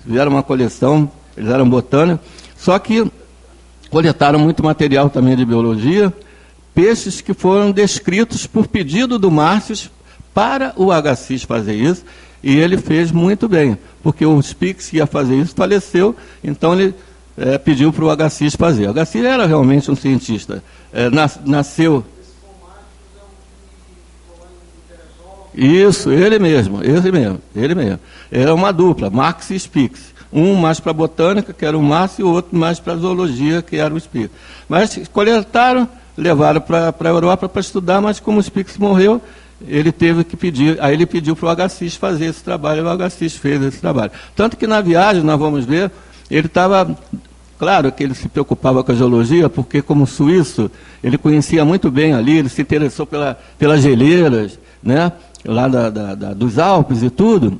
fizeram uma coleção, eles eram botânicos, só que coletaram muito material também de biologia, peixes que foram descritos por pedido do Márcio para o Agassiz fazer isso, e ele fez muito bem, porque o Spix que ia fazer isso faleceu, então ele pediu para o Agassiz fazer. O Agassiz era realmente um cientista, nasceu... Isso, ele mesmo. Era uma dupla, Marx e Spix. Um mais para botânica, que era o Márcio, e o outro mais para zoologia, que era o Spix. Mas coletaram, levaram para a Europa para estudar, mas como o Spix morreu, ele teve que pedir, aí ele pediu para o Agassiz fazer esse trabalho, e o Agassiz fez esse trabalho. Tanto que na viagem, nós vamos ver, ele estava... Claro que ele se preocupava com a geologia, porque como suíço, ele conhecia muito bem ali, ele se interessou pelas geleiras, né? Lá dos Alpes e tudo,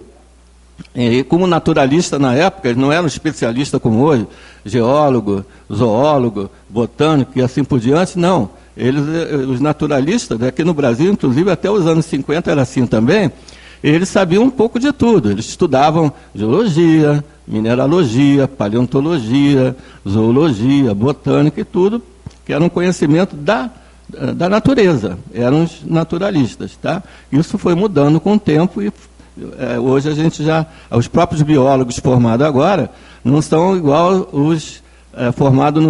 e como naturalista na época, ele não era um especialista como hoje, geólogo, zoólogo, botânico e assim por diante, não. Os naturalistas, aqui no Brasil, inclusive até os anos 50 era assim também, eles sabiam um pouco de tudo, eles estudavam geologia, mineralogia, paleontologia, zoologia, botânica e tudo, que era um conhecimento da natureza, eram os naturalistas, tá? Isso foi mudando com o tempo e hoje a gente os próprios biólogos formados agora não são igual os formados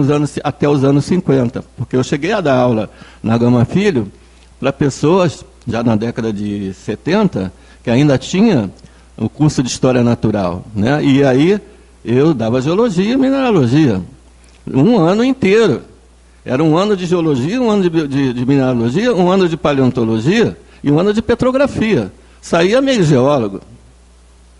até os anos 50, porque eu cheguei a dar aula na Gama Filho para pessoas, já na década de 70, que ainda tinha o curso de História Natural, né? E aí eu dava geologia e mineralogia, um ano inteiro. Era um ano de geologia, um ano de mineralogia, um ano de paleontologia e um ano de petrografia. Saía meio geólogo,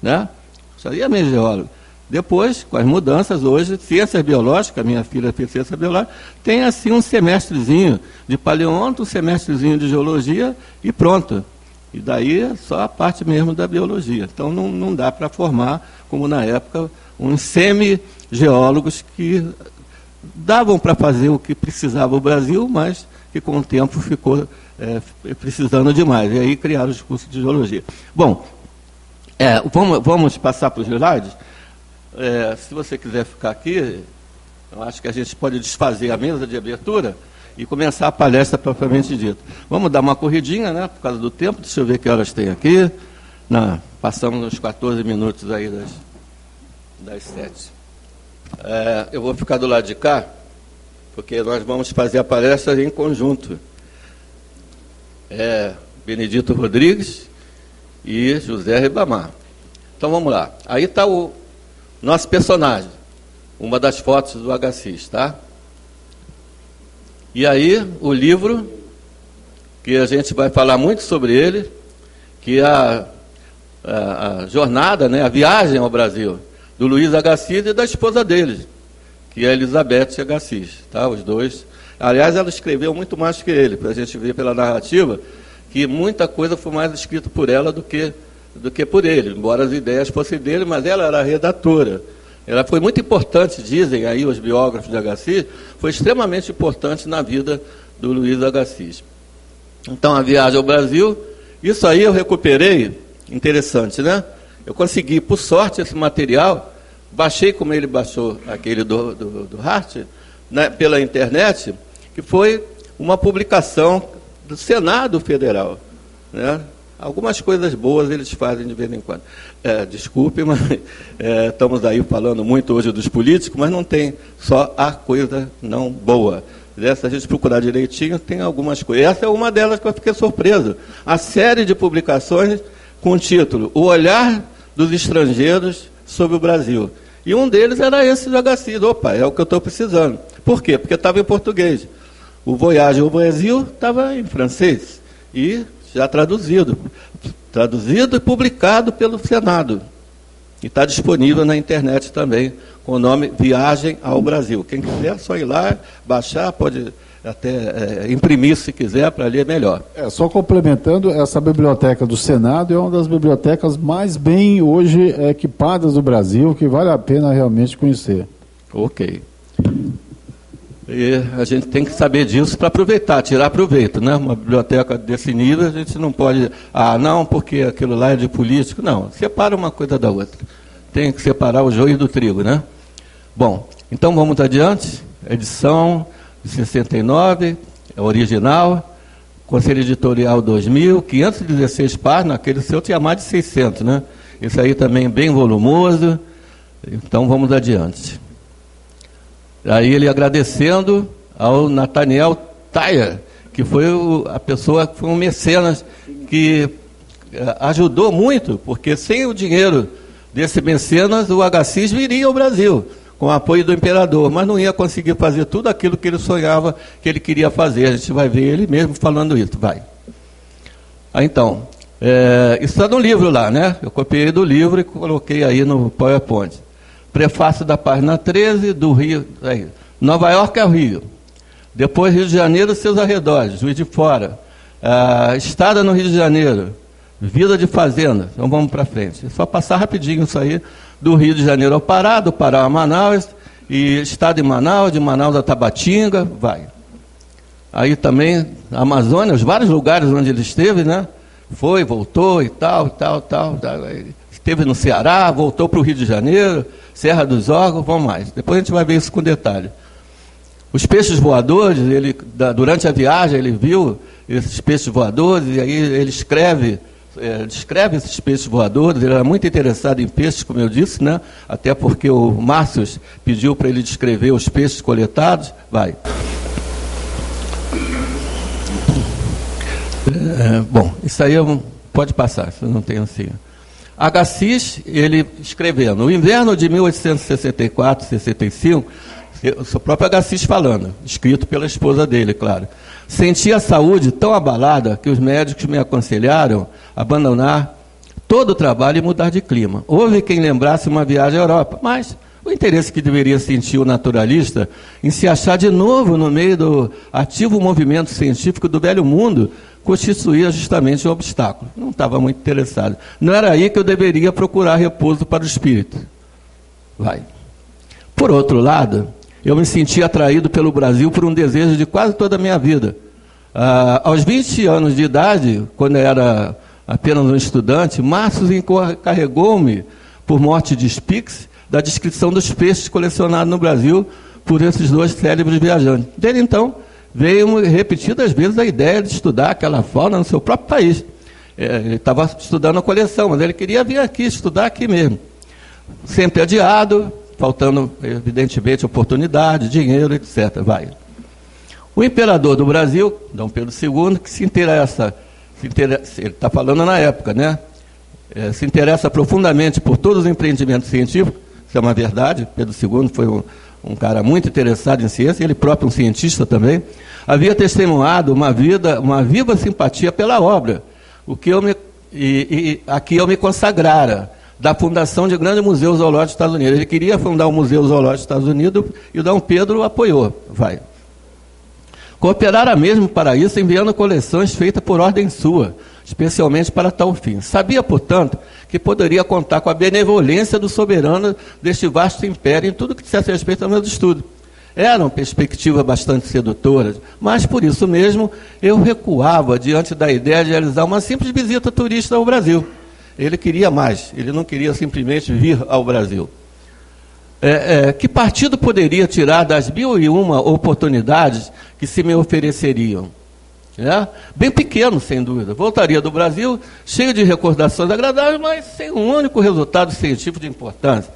né? Saía meio geólogo. Depois, com as mudanças, hoje, ciências biológicas, minha filha fez ciência biológica, tem assim um semestrezinho de paleonto, um semestrezinho de geologia e pronto. E daí é só a parte mesmo da biologia. Então não dá para formar, como na época, uns semi-geólogos que davam para fazer o que precisava o Brasil, mas que com o tempo ficou precisando demais. E aí criaram os cursos de geologia. Bom, vamos passar para os slides. Se você quiser ficar aqui, eu acho que a gente pode desfazer a mesa de abertura e começar a palestra propriamente dita. Vamos dar uma corridinha, né, por causa do tempo. Deixa eu ver que horas tem aqui. Passamos uns 14 minutos aí das 7. Eu vou ficar do lado de cá, porque nós vamos fazer a palestra em conjunto. Benedito Rodrigues e José Ribamar. Então vamos lá. Aí está o nosso personagem, uma das fotos do Agassiz, tá? E aí o livro, que a gente vai falar muito sobre ele, que é a jornada, né, a viagem ao Brasil, do Luiz Agassiz e da esposa dele, que é a Elizabeth Agassiz, tá? Os dois. Aliás, ela escreveu muito mais que ele, para a gente ver pela narrativa, que muita coisa foi mais escrita por ela do que por ele, embora as ideias fossem dele, mas ela era a redatora. Ela foi muito importante, dizem aí os biógrafos de Agassiz, foi extremamente importante na vida do Luiz Agassiz. Então, a viagem ao Brasil, isso aí eu recuperei, interessante, né? Eu consegui, por sorte, esse material, baixei como ele baixou aquele do Hart, né, pela internet, que foi uma publicação do Senado Federal, né? Algumas coisas boas eles fazem de vez em quando. Desculpe, mas estamos aí falando muito hoje dos políticos, mas não tem só a coisa não boa. Se a gente procurar direitinho, tem algumas coisas. Essa é uma delas que eu fiquei surpreso. A série de publicações com o título O Olhar dos Estrangeiros sobre o Brasil. E um deles era esse do Agassiz. Opa, é o que eu estou precisando. Por quê? Porque estava em português. O Voyage ao Brasil estava em francês. E já traduzido e publicado pelo Senado. E está disponível na internet também, com o nome Viagem ao Brasil. Quem quiser, é só ir lá, baixar, pode até imprimir se quiser, para ler melhor. Só complementando, essa biblioteca do Senado é uma das bibliotecas mais bem hoje equipadas do Brasil, que vale a pena realmente conhecer. Ok. E a gente tem que saber disso para aproveitar, tirar proveito, né? Uma biblioteca desse nível, a gente não pode... não, porque aquilo lá é de político. Não, separa uma coisa da outra. tem que separar o joio do trigo, né? Bom, então vamos adiante. Edição de 69, é original, Conselho Editorial 2000, 516 páginas, aquele seu tinha mais de 600, né? Esse aí também bem volumoso. Então vamos adiante. Aí ele agradecendo ao Nathaniel Thayer, que foi a pessoa, que foi um mecenas que ajudou muito, porque sem o dinheiro desse mecenas, o HCIS viria ao Brasil, com o apoio do imperador, mas não ia conseguir fazer tudo aquilo que ele sonhava, que ele queria fazer. A gente vai ver ele mesmo falando isso, vai. Então, isso está no livro lá, né? Eu copiei do livro e coloquei aí no PowerPoint. Prefácio da página 13, do Rio, aí. Nova York é o Rio. Depois Rio de Janeiro, seus arredores, Juiz de Fora. Estada no Rio de Janeiro, vida de fazenda. Então vamos para frente. É só passar rapidinho isso aí, do Rio de Janeiro ao Pará, do Pará a Manaus, e estado em Manaus, de Manaus a Tabatinga, vai. Aí também, a Amazônia, os vários lugares onde ele esteve, né? Foi, voltou e tal. Esteve no Ceará, voltou para o Rio de Janeiro, Serra dos Órgãos, vamos mais. Depois a gente vai ver isso com detalhe. Os peixes voadores, durante a viagem ele viu esses peixes voadores, e aí ele descreve esses peixes voadores. Ele era muito interessado em peixes, como eu disse, né? Até porque o Márcios pediu para ele descrever os peixes coletados. Vai. Bom, isso aí pode passar, isso não tem assim. HCIS, ele escrevendo, o inverno de 1864, 65, o seu próprio HCIS falando, escrito pela esposa dele, claro. Senti a saúde tão abalada que os médicos me aconselharam abandonar todo o trabalho e mudar de clima. Houve quem lembrasse uma viagem à Europa, mas o interesse que deveria sentir o naturalista em se achar de novo no meio do ativo movimento científico do velho mundo constituía justamente um obstáculo. Não estava muito interessado. Não era aí que eu deveria procurar repouso para o espírito. Vai. Por outro lado, eu me senti atraído pelo Brasil por um desejo de quase toda a minha vida. Aos 20 anos de idade, quando eu era apenas um estudante, Márcios encarregou-me, por morte de Spix, da descrição dos peixes colecionados no Brasil por esses dois célebres viajantes. Desde então, veio repetidas vezes a ideia de estudar aquela fauna no seu próprio país. Ele estava estudando a coleção, mas ele queria vir aqui, estudar aqui mesmo. Sempre adiado, faltando, evidentemente, oportunidade, dinheiro, etc. Vai. O imperador do Brasil, Dom Pedro II, que se interessa, ele está falando na época, né? Se interessa profundamente por todos os empreendimentos científicos, isso é uma verdade. Pedro II foi um cara muito interessado em ciência, ele próprio um cientista também, havia testemunhado uma viva simpatia pela obra, aqui eu me consagrara, da fundação de grande museu zoológico dos Estados Unidos. Ele queria fundar o Museu Zoológico dos Estados Unidos e o Dom Pedro apoiou. Vai. Cooperara mesmo para isso, enviando coleções feitas por ordem sua, especialmente para tal fim. Sabia, portanto, que poderia contar com a benevolência do soberano deste vasto império em tudo que dissesse respeito ao meu estudo. Eram perspectivas bastante sedutoras, mas por isso mesmo eu recuava diante da ideia de realizar uma simples visita turista ao Brasil. Ele queria mais, ele não queria simplesmente vir ao Brasil. Que partido poderia tirar das 1001 oportunidades que se me ofereceriam? Bem pequeno, sem dúvida. Voltaria do Brasil cheio de recordações agradáveis, mas sem um único resultado científico de importância.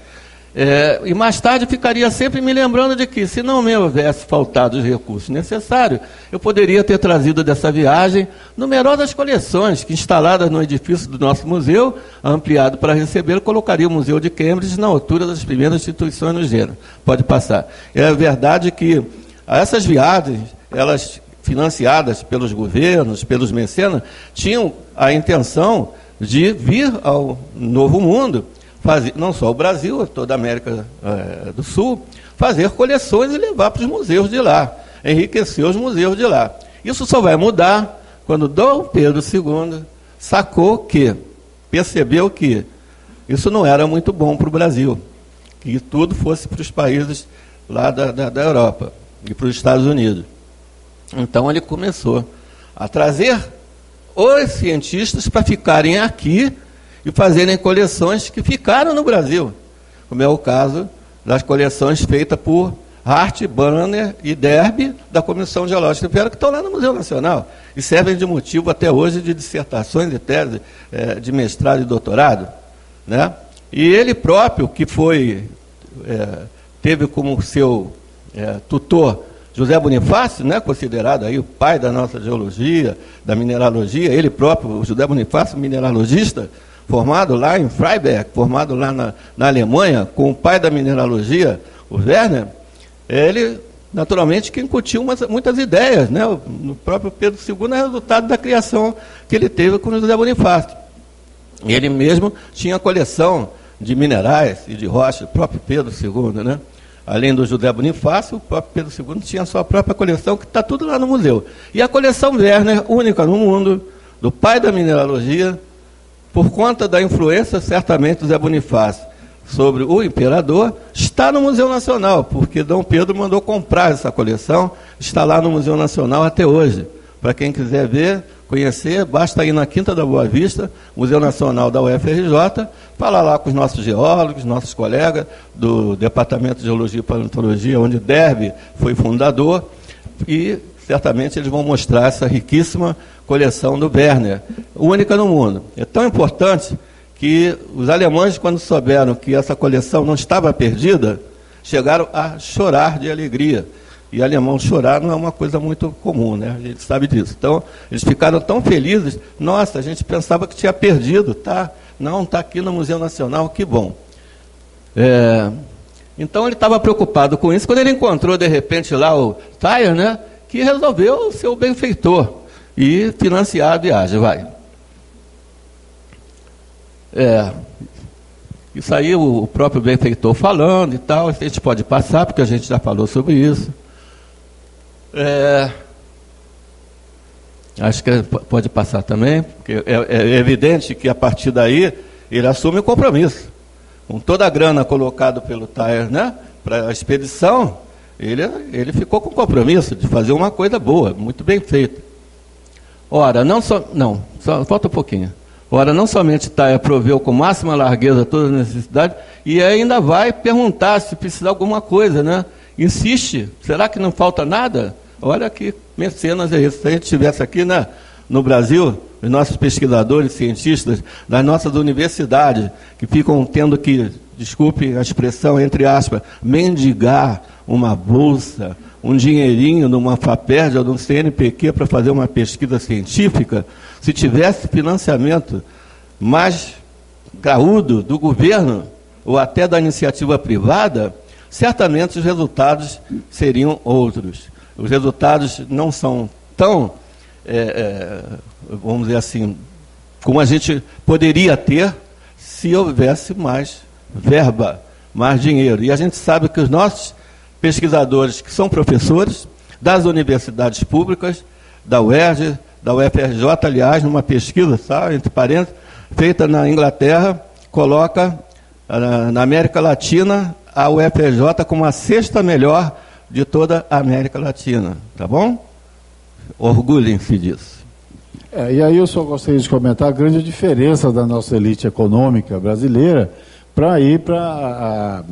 E mais tarde ficaria sempre me lembrando de que, se não me houvesse faltado os recursos necessários, eu poderia ter trazido dessa viagem numerosas coleções que, instaladas no edifício do nosso museu, ampliado para recebê-lo, colocaria o Museu de Cambridge na altura das primeiras instituições no gênero. Pode passar. É verdade que essas viagens, elas financiadas pelos governos, pelos mecenas, tinham a intenção de vir ao Novo Mundo, não só o Brasil, toda a América do Sul, fazer coleções e levar para os museus de lá, enriquecer os museus de lá. Isso só vai mudar quando Dom Pedro II percebeu que isso não era muito bom para o Brasil, que tudo fosse para os países lá da Europa e para os Estados Unidos. Então ele começou a trazer os cientistas para ficarem aqui e fazerem coleções que ficaram no Brasil. como é o caso das coleções feitas por Hart, Banner e Derby, da Comissão Geológica do Império, que estão lá no Museu Nacional, e servem de motivo até hoje de dissertações e tese de mestrado e doutorado, né? E ele próprio, que teve como seu tutor José Bonifácio, né, considerado aí o pai da nossa geologia, da mineralogia, ele próprio, o José Bonifácio, mineralogista, formado lá em Freiberg, formado lá na Alemanha, com o pai da mineralogia, o Werner, ele, naturalmente, que incutiu muitas ideias, né? No próprio Pedro II é resultado da criação que ele teve com o José Bonifácio. Ele mesmo tinha coleção de minerais e de rochas, o próprio Pedro II, né? Além do José Bonifácio, o próprio Pedro II tinha a sua própria coleção, que está tudo lá no museu. E a coleção Werner, única no mundo, do pai da mineralogia, por conta da influência, certamente, do José Bonifácio sobre o imperador, está no Museu Nacional, porque Dom Pedro mandou comprar essa coleção, está lá no Museu Nacional até hoje. Para quem quiser ver, conhecer, basta ir na Quinta da Boa Vista, Museu Nacional da UFRJ, falar lá com os nossos geólogos, nossos colegas do Departamento de Geologia e Paleontologia, onde Derby foi fundador, e certamente eles vão mostrar essa riquíssima coleção do Werner, única no mundo. É tão importante que os alemães, quando souberam que essa coleção não estava perdida, chegaram a chorar de alegria. E alemão chorar não é uma coisa muito comum, né? A gente sabe disso. Então, eles ficaram tão felizes. Nossa, a gente pensava que tinha perdido, tá? Não, está aqui no Museu Nacional, que bom. Então, ele estava preocupado com isso. Quando ele encontrou, de repente, lá o Thayer, né? Que resolveu ser o benfeitor e financiar a viagem, vai. Isso aí o próprio benfeitor falando e tal, a gente pode passar, porque a gente já falou sobre isso. Acho que pode passar também, porque é evidente que a partir daí ele assume o compromisso. Com toda a grana colocada pelo Thayer, né, para a expedição, ele ficou com o compromisso de fazer uma coisa boa, muito bem feita. Ora, só falta um pouquinho. Ora, não somente Thayer proveu com máxima largueza todas as necessidades, e ainda vai perguntar se precisa de alguma coisa, né? Insiste, será que não falta nada? Olha que mecenas é isso. Se a gente estivesse aqui no Brasil, os nossos pesquisadores, cientistas, das nossas universidades, que ficam tendo que, desculpe a expressão, entre aspas, mendigar uma bolsa, um dinheirinho numa FAPERJ ou num CNPq para fazer uma pesquisa científica, se tivesse financiamento mais graúdo do governo ou até da iniciativa privada, certamente os resultados seriam outros. Os resultados não são tão, vamos dizer assim, como a gente poderia ter se houvesse mais verba, mais dinheiro. E a gente sabe que os nossos pesquisadores, que são professores das universidades públicas, da UERJ, da UFRJ, aliás, numa pesquisa, sabe, entre parênteses, feita na Inglaterra, coloca na América Latina a UFRJ como a sexta melhor de toda a América Latina, tá bom? Orgulhem-se disso. E aí eu só gostaria de comentar a grande diferença da nossa elite econômica brasileira para ir para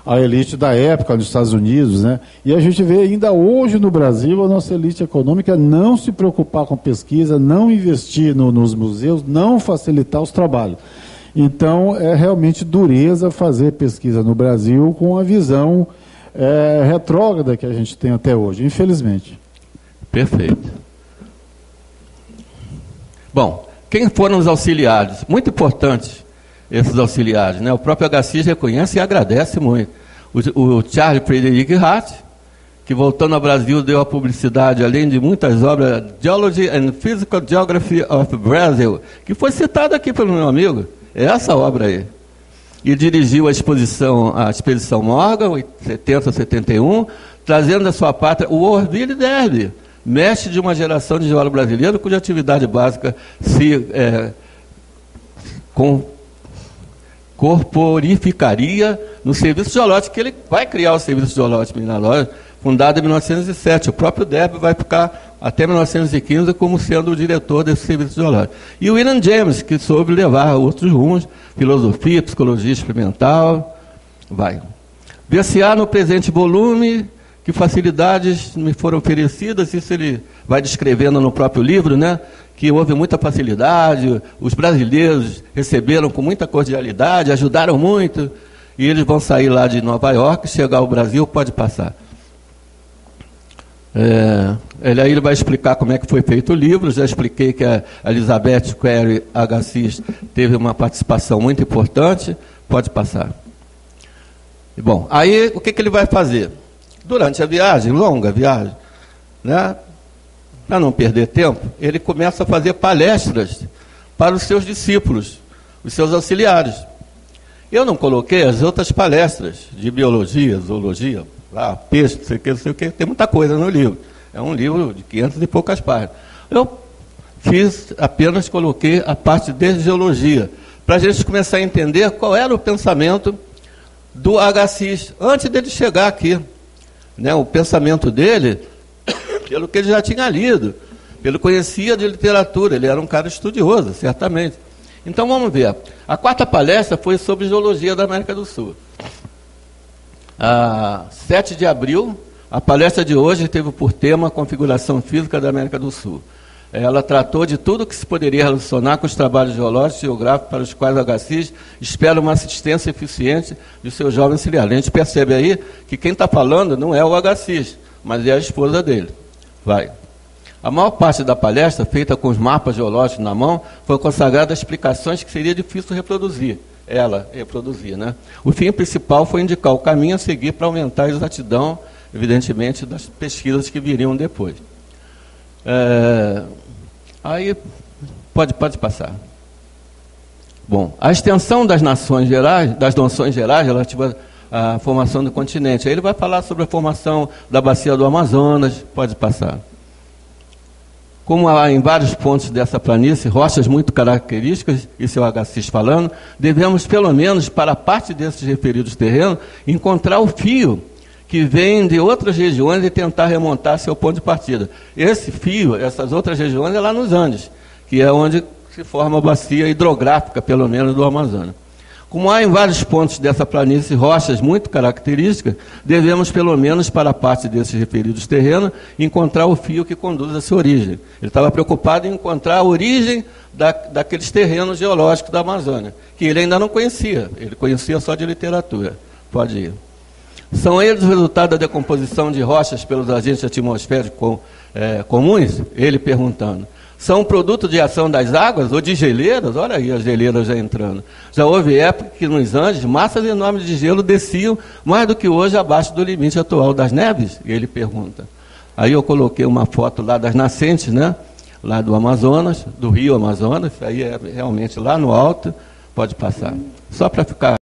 a elite da época nos Estados Unidos, né? E a gente vê ainda hoje no Brasil a nossa elite econômica não se preocupar com pesquisa, não investir nos museus, não facilitar os trabalhos. Então é realmente dureza fazer pesquisa no Brasil com a visão retrógrada que a gente tem até hoje, infelizmente. Perfeito. Bom, quem foram os auxiliares? Muito importantes esses auxiliares, né? O próprio Agassiz reconhece e agradece muito. O Charles Frederick Hart, que voltando ao Brasil deu a publicidade, além de muitas obras, Geology and Physical Geography of Brazil, que foi citada aqui pelo meu amigo, é essa obra aí. E dirigiu a expedição Morgan, 70-71, trazendo da sua pátria o Orville Derby, mestre de uma geração de geólogos brasileiros, cuja atividade básica se corporificaria no Serviço Geológico, que ele vai criar o Serviço Geológico Mineralógico, fundado em 1907. O próprio Derby vai ficar até 1915 como sendo o diretor desse Serviço Geológico. E o William James, que soube levar outros rumos, filosofia, psicologia experimental, Vai. Ver-se-á no presente volume que facilidades me foram oferecidas, isso ele vai descrevendo no próprio livro, né? Que houve muita facilidade, os brasileiros receberam com muita cordialidade, ajudaram muito, e eles vão sair lá de Nova York, chegar ao Brasil, pode passar. Ele vai explicar como é que foi feito o livro. Já expliquei que a Elizabeth Query Agassiz teve uma participação muito importante, pode passar. Bom, aí o que ele vai fazer? Durante a viagem, longa viagem, né, para não perder tempo, ele começa a fazer palestras para os seus discípulos, os seus auxiliares. Eu não coloquei as outras palestras de biologia, zoologia, peixe, não sei o que, tem muita coisa no livro. É um livro de 500 e poucas páginas. Eu coloquei a parte de geologia, para a gente começar a entender qual era o pensamento do Agassiz, antes dele chegar aqui. Né, o pensamento dele, pelo que ele já tinha lido, pelo que conhecia de literatura, ele era um cara estudioso, certamente. Então vamos ver. A quarta palestra foi sobre geologia da América do Sul. 7 de abril, a palestra de hoje teve por tema a configuração física da América do Sul. Ela tratou de tudo que se poderia relacionar com os trabalhos geológicos e geográficos para os quais Agassiz espera uma assistência eficiente de seu jovem auxiliar. A gente percebe aí que quem está falando não é o Agassiz, mas é a esposa dele. Vai. A maior parte da palestra, feita com os mapas geológicos na mão, foi consagrada a explicações que seria difícil reproduzir. Ela reproduzir, né? O fim principal foi indicar o caminho a seguir para aumentar a exatidão, evidentemente, das pesquisas que viriam depois. Aí pode passar. Bom, a extensão das noções gerais relativas à formação do continente. Aí ele vai falar sobre a formação da bacia do Amazonas, pode passar. Como há em vários pontos dessa planície rochas muito características, isso é o Agassiz falando, devemos, pelo menos para parte desses referidos terrenos, encontrar o fio que vem de outras regiões e tentar remontar seu ponto de partida. Esse fio, essas outras regiões, é lá nos Andes, que é onde se forma a bacia hidrográfica, pelo menos, do Amazonas. Como há em vários pontos dessa planície rochas muito características, devemos, pelo menos para parte desses referidos terrenos, encontrar o fio que conduz a sua origem. Ele estava preocupado em encontrar a origem daqueles terrenos geológicos da Amazônia, que ele ainda não conhecia, ele conhecia só de literatura. Pode ir. São eles o resultado da decomposição de rochas pelos agentes atmosféricos comuns? Ele perguntando. São produto de ação das águas ou de geleiras? Olha aí as geleiras já entrando. Já houve época que nos Andes massas enormes de gelo desciam mais do que hoje abaixo do limite atual das neves? Ele pergunta. Aí eu coloquei uma foto lá das nascentes, né? Lá do Amazonas, do rio Amazonas, aí é realmente lá no alto, pode passar. Só para ficar